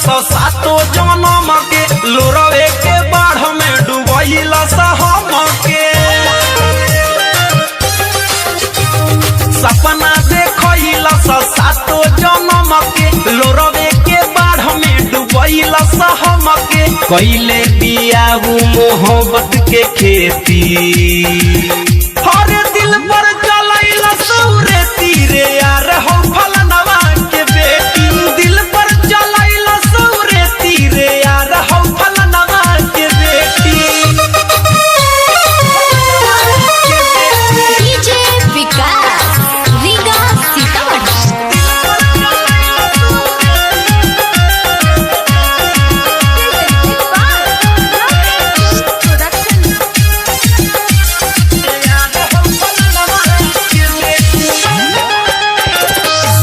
सातो जन्म के लोरवे के बाढ़ में डुबैला हम के सपना देखैला सातो जन्म के लोरवे के बाढ़ में डुबैला हम के कैले बियाहू मोहब्बत के खेती हर दिल पर चलैला सौरे तीरे यार हो फलनवा के बेटी दिल पर चलैला सौरे तीरे यार हो फलनवा के बेटी डीजे विकास रीगा सीतामढ़ी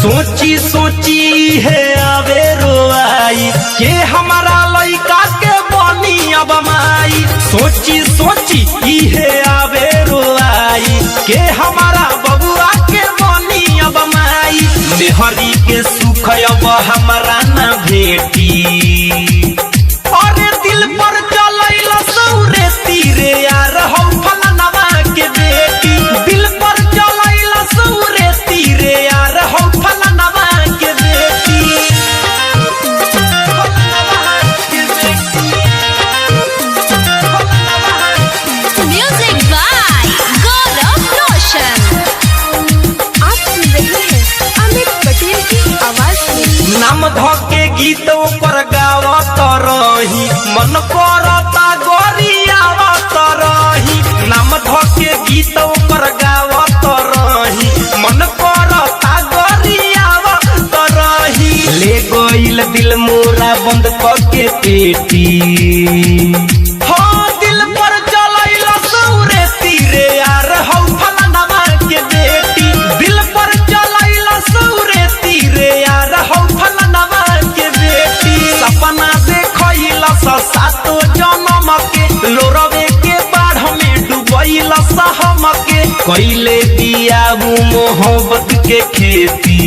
सोची सोची है आवे रोआई के हमारा लइका के बनी अब माई सोची सोची है आवे रोआई के हमारा बबुआ के बनी अब माई मेहरी के सुख अब हमारा न भेटी और दिल पर चलैला सौरे तीरे यार हो फलनवा के बेटी दिल पर चलैला सौरे तीरे यार हो फलनवा के बेटी म्यूजिक बाय गौरव रोशन। आप सुन रहे हैं अमित पटेल की आवाज में नाम धके गीत पर गावत रही मन करता गोरियावत रही नाम धके गीत पर गावत रही मन करता गोरियावत रही ले गइल दिल मोरा बंद करके पेटी हाँ दिल पर चलैला सौरे तीरे यार हो फलनवा के बेटी दिल पर चलैला सौरे तीरे यार हो फलनवा के बेटी सपना देखैला सातो जन्म के लोरवे के बाढ़ में डुबैला हम के कैले बियाहू मोहब्बत के खेती